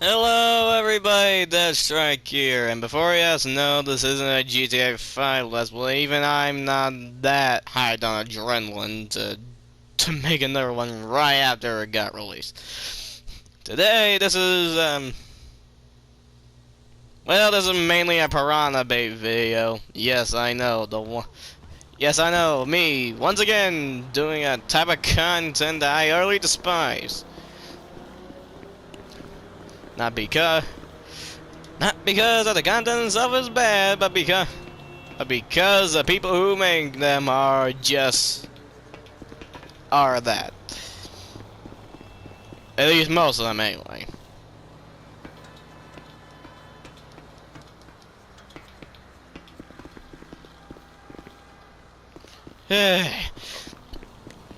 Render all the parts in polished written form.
Hello everybody, Death Strike here, and before you guys know, this isn't a GTA 5 Let's Play. Even I'm not that high on adrenaline to make another one right after it got released. Today, this is, well, this is mainly a Piranha bait video. Yes, I know, yes, I know, me, once again, doing a type of content that I utterly despise. Not because of the content itself is bad, but because the people who make them are that. At least most of them anyway.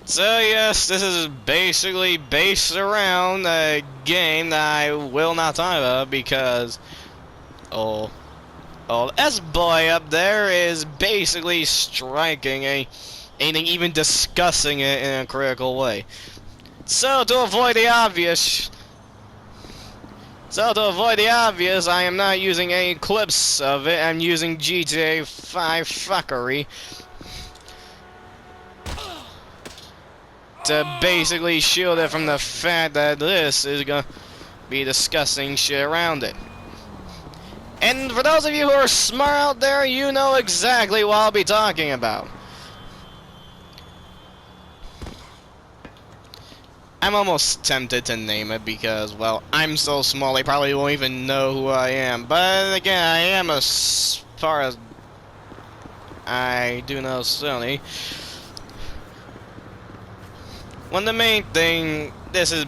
So yes, this is basically based around a game that I will not talk about because this boy up there is basically striking anything, even discussing it in a critical way. So to avoid the obvious, I am not using any clips of it. I'm using GTA 5 fuckery to basically shield it from the fact that this is gonna be discussing shit around it. And for those of you who are smart out there, you know exactly what I'll be talking about. I'm almost tempted to name it because, well, I'm so small they probably won't even know who I am. But again, I am, as far as I do know, Sony. One of the main thing, it's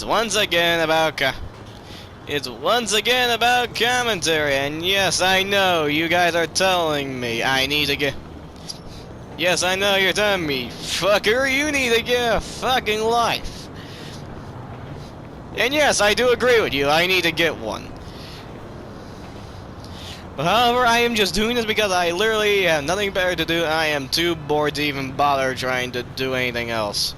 once again about commentary, and yes, I know you guys are telling me I need to get. Yes, I know you're telling me, fucker, you need to get a fucking life. And yes, I do agree with you, I need to get one. However, I am just doing this because I literally have nothing better to do, and I am too bored to even bother trying to do anything else.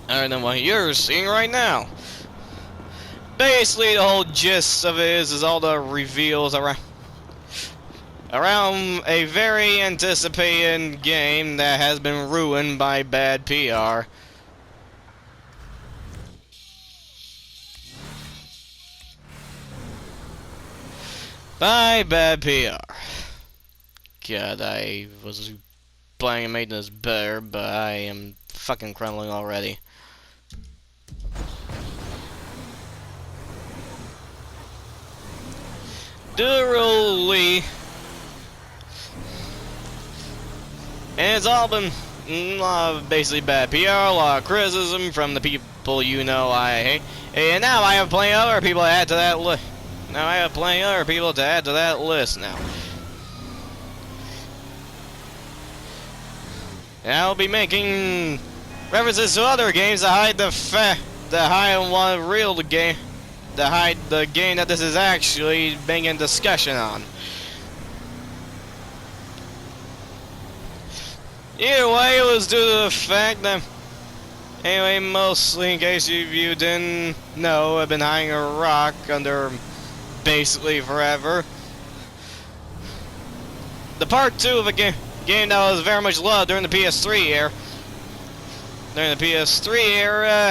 Other than what you're seeing right now. Basically, the whole gist of it is all the reveals around a very anticipated game that has been ruined by bad PR. By bad PR. God, I was planning on making this better, but I am fucking crumbling already. Literally. And it's all been basically bad PR, a lot of criticism from the people you know I hate. And now I have plenty of other people to add to that list. Now. And I'll be making references to other games to hide the fact that I want real the game, to hide the game that this is actually being in discussion on. Either way, it was due to the fact that, anyway, mostly in case you didn't know, I've been hiding a rock under basically forever. The part 2 of a game that was very much loved during the PS3 era.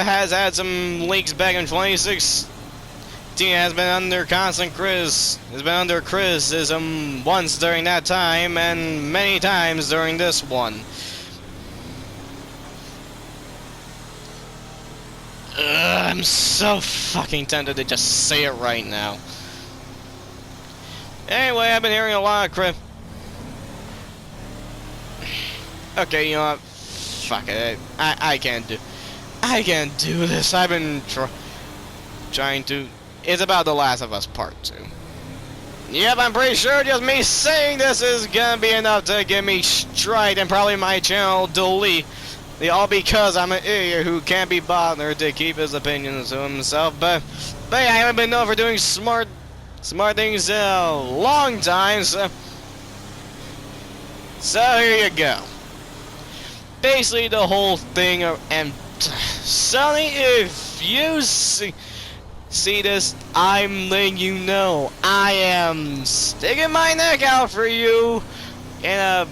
Has had some leaks back in 2016. Has been under criticism once during that time and many times during this one. I'm so fucking tempted to just say it right now. Anyway, I've been hearing a lot of crap. Okay, you know what? Fuck it. I can't do this. I've been trying to. It's about The Last of Us Part 2. Yep, I'm pretty sure just me saying this is gonna be enough to get me striked and probably my channel delete. All because I'm an idiot who can't be bothered to keep his opinions to himself. But I haven't been known for doing smart things in a long time, so here you go. basically the whole thing. And Sonny, if you see this, I'm letting you know I am sticking my neck out for you in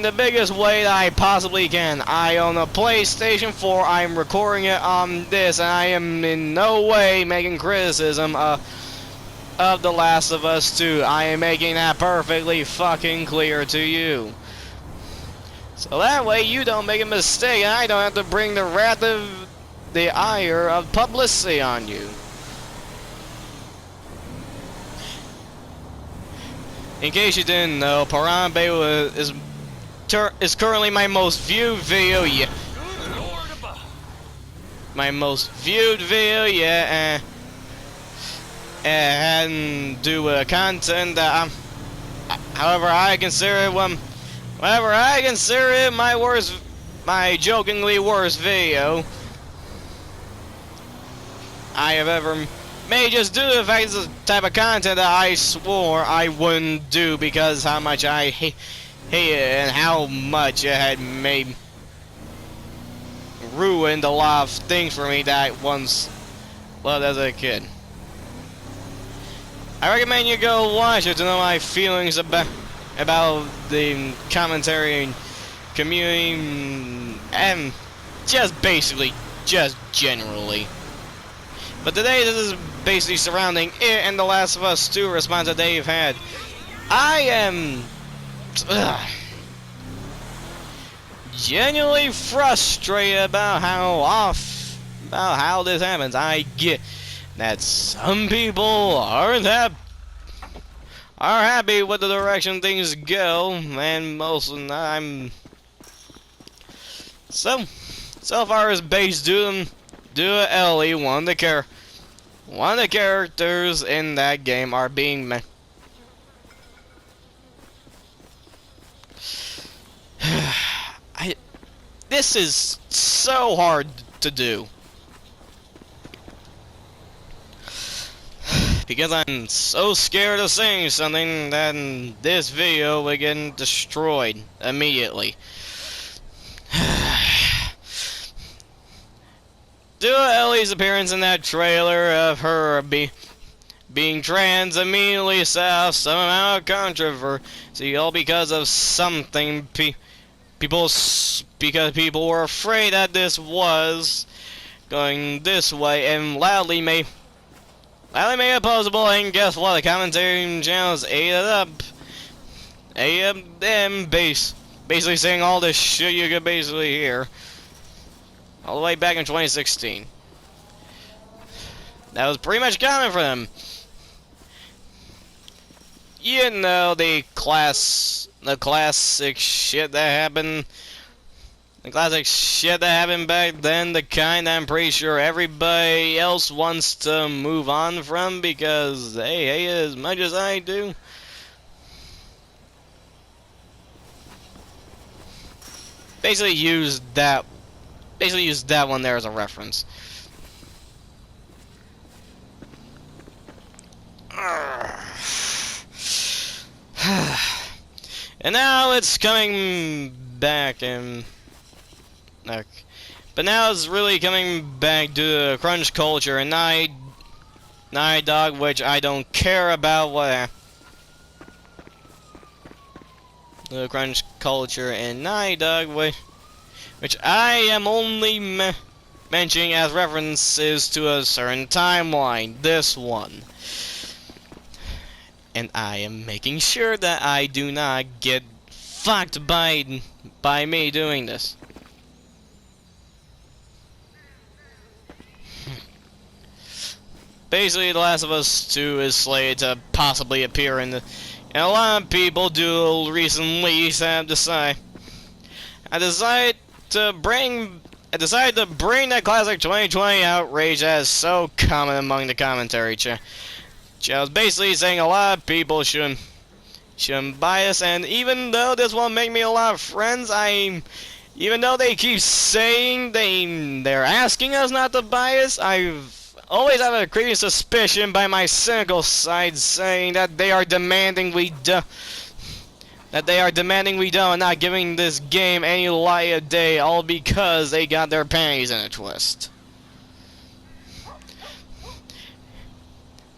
the biggest way that I possibly can. I own a PlayStation 4. I'm recording it on this, and I am in no way making criticism of The Last of Us 2. I am making that perfectly fucking clear to you. So that way you don't make a mistake, and I don't have to bring the wrath of the ire of publicity on you. In case you didn't know, Piranha is currently my most viewed video yet. My most viewed video yet, and due to content that however I consider it my jokingly worst video I have ever made, just due to the fact it's the type of content that I swore I wouldn't do because how much I hate it and how much it had ruined a lot of things for me that I once loved as a kid. I recommend you go watch it to know my feelings about the commentary and community and just generally. But today this is basically surrounding it and The Last of Us 2 response that they've had. I am genuinely frustrated about how this happens. I get that some people are happy with the direction things go, and most of the time so far as based due to Ellie, one of the characters in that game are being this is so hard to do because I'm so scared of saying something that this video will get destroyed immediately. Due to Ellie's appearance in that trailer of her being trans immediately set off some amount of controversy, all because of something because people were afraid that this was going this way and loudly made it possible. And guess what? The commentary channels ate it up. Them basically saying all this shit you could basically hear all the way back in 2016. That was pretty much common for them. You know, the classic shit that happened. The classic shit that happened back then, the kind I'm pretty sure everybody else wants to move on from because they hate it as much as I do. Basically use that one there as a reference. And now it's coming back and but now it's really coming back to the crunch culture and Night Dog, which I don't care about what the crunch culture and Night Dog, which I am only mentioning as references to a certain timeline, this one. And I am making sure that I do not get fucked by me doing this. Basically, The Last of Us 2 is slated to possibly appear in a lot of people do recently have decided to bring that classic 2020 outrage that is so common among the commentary channels, basically saying a lot of people shouldn't bias. And even though this won't make me a lot of friends, even though they keep saying they're asking us not to bias, I've always have a creeping suspicion by my cynical side saying that they are demanding we that they are demanding we don't and not giving this game any light of day, all because they got their panties in a twist.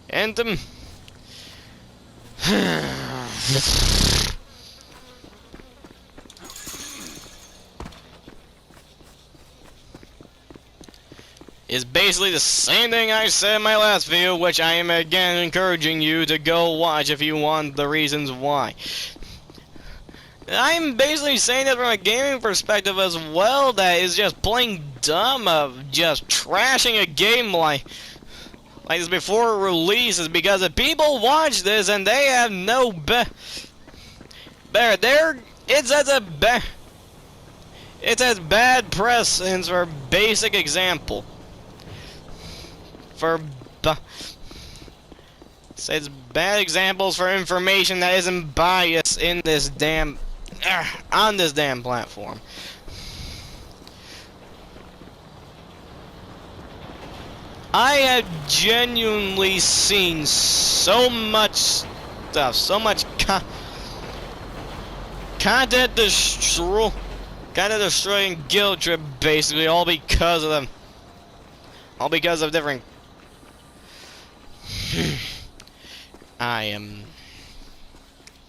And is basically the same thing I said in my last video, which I am again encouraging you to go watch if you want the reasons why. I'm basically saying that from a gaming perspective as well, that is just plain dumb of just trashing a game like this before it releases, because if people watch this and they have no it's as bad precedence for basic example. It's bad examples for information that isn't biased in this damn on this damn platform. I have genuinely seen so much stuff, so much content destroying guilt trip, basically all because of them. All because of different.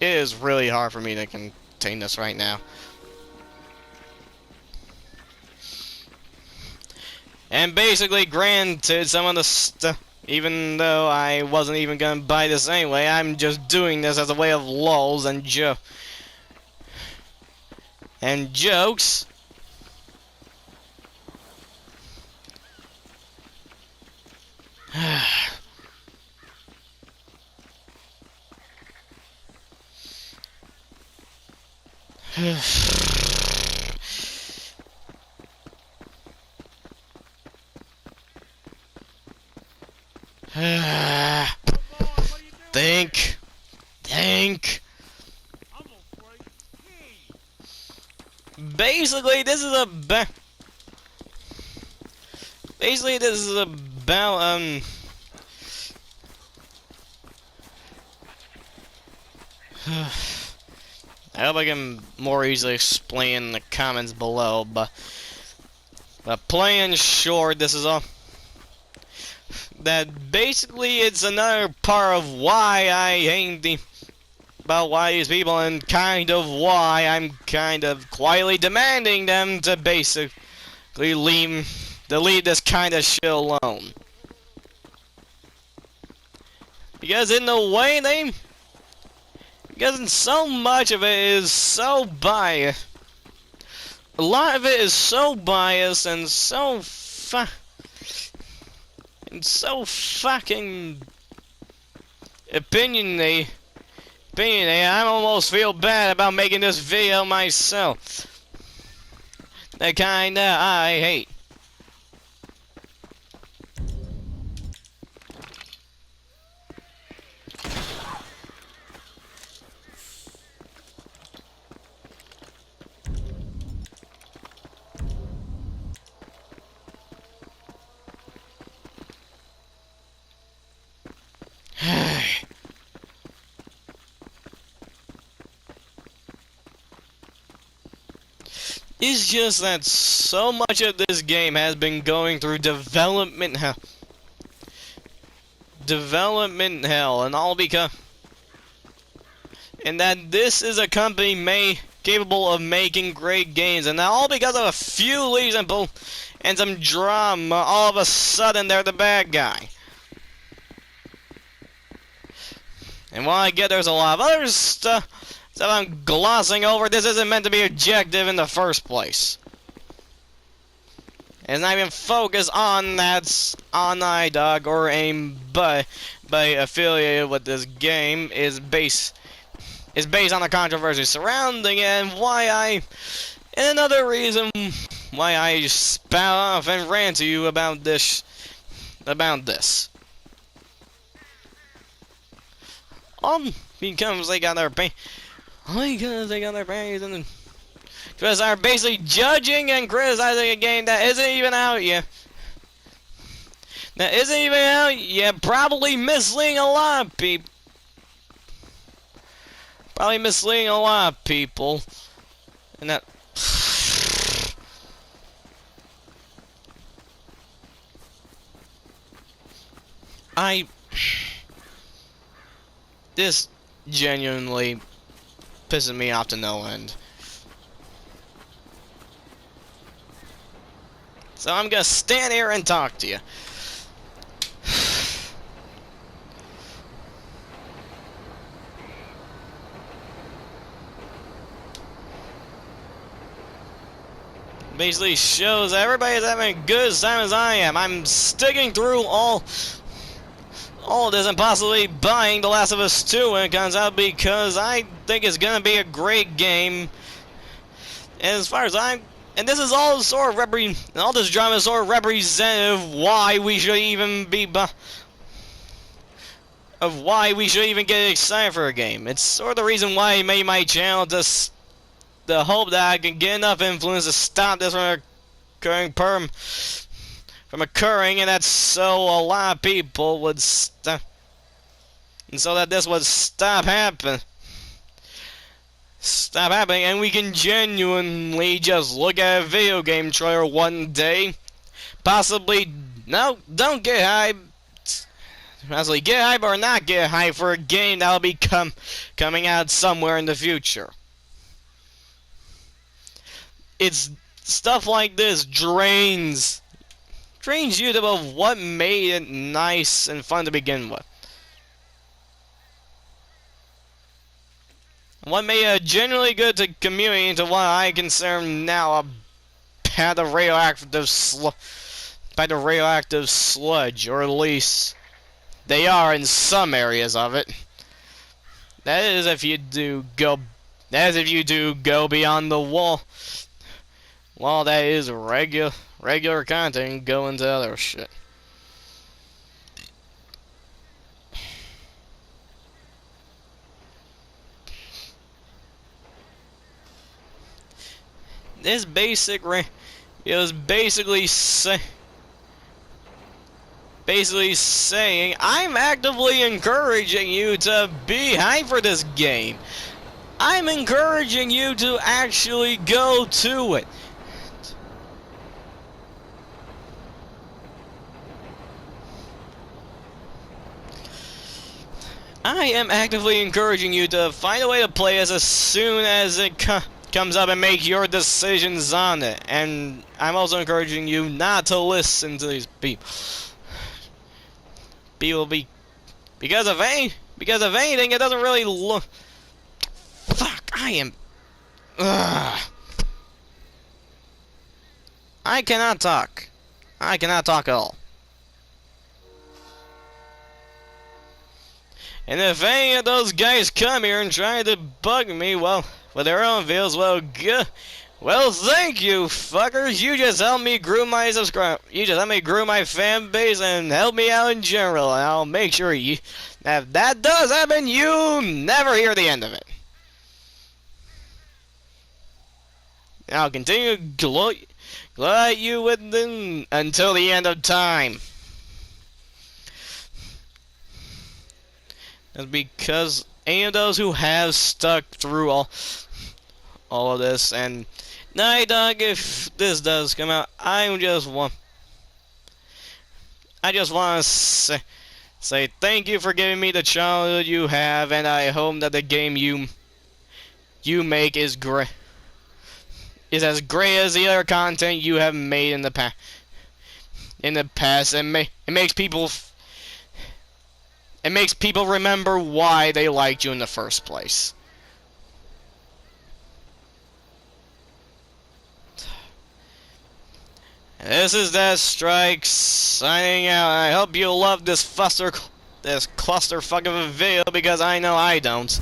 It is really hard for me to contain this right now. And basically, granted, some of the stuff, even though I wasn't even gonna buy this anyway, I'm just doing this as a way of lulls and jokes. Think. Basically, this is about. I hope I can more easily explain in the comments below, but plain and short, this is all. That basically it's another part of why I hate about why these people, and kind of why I'm kind of quietly demanding them to basically leave this kind of shit alone. Because in the way because so much of it is so biased. A lot of it is so biased and so fucking opinionated. I almost feel bad about making this video myself. The kinda I hate. It's just that so much of this game has been going through development hell, and all because, and that this is a company capable of making great games, and all because of a few leaks and some drama. All of a sudden, they're the bad guy. And while I get there's a lot of other stuff that I'm glossing over, this isn't meant to be objective in the first place. It's not even focused on on iDog or AIM, but affiliated with this game is based on the controversy surrounding it, and another reason why I spout off and rant to you about this. Because they got their panties in the... Because are basically judging and criticizing a game that isn't even out yet. Probably misleading a lot of people. probably misleading a lot of people. And that... This genuinely pisses me off to no end. So I'm gonna stand here and talk to you. Basically shows that everybody's having a good time as I am. I'm sticking through all of this and possibly buying The Last of Us 2 when it comes out because I think it's gonna be a great game. And as far as and this is all sort of all this drama is sort of representative why we should even be of why we should even get excited for a game. It's sort of the reason why I made my channel, just the hope that I can get enough influence to stop this from occurring, and that's so a lot of people would stop, and so that this would stop happening, and we can genuinely just look at a video game trailer one day, possibly, no, don't get hyped, possibly get hyped or not get hyped for a game that'll be coming out somewhere in the future. It's stuff like this drains you of what made it nice and fun to begin with. What made it genuinely good to community into what I consider now a pad of radioactive sludge, or at least they are in some areas of it. That is if you do go beyond the wall. Well, that is regular content and go into other shit. This basically saying I'm actively encouraging you to be hyped for this game. I'm encouraging you to actually go to it. I am actively encouraging you to find a way to play as soon as it comes up and make your decisions on it. And I'm also encouraging you not to listen to these people. Because of anything, it doesn't really look. Fuck! Ugh. I cannot talk. I cannot talk at all. And if any of those guys come here and try to bug me, well, for their own videos, well, well, thank you, fuckers. You just helped me grow my You just helped me grow my fan base and help me out in general. And I'll make sure if that does happen, you never hear the end of it. And I'll continue to glow at you with them until the end of time. That's because any of those who have stuck through all of this, and Night Dog, if this does come out, I just want to say thank you for giving me the childhood you have, and I hope that the game you make is as great as the other content you have made in the past. It makes people remember why they liked you in the first place. This is Death Strike signing out. I hope you love this clusterfuck of a video, because I know I don't.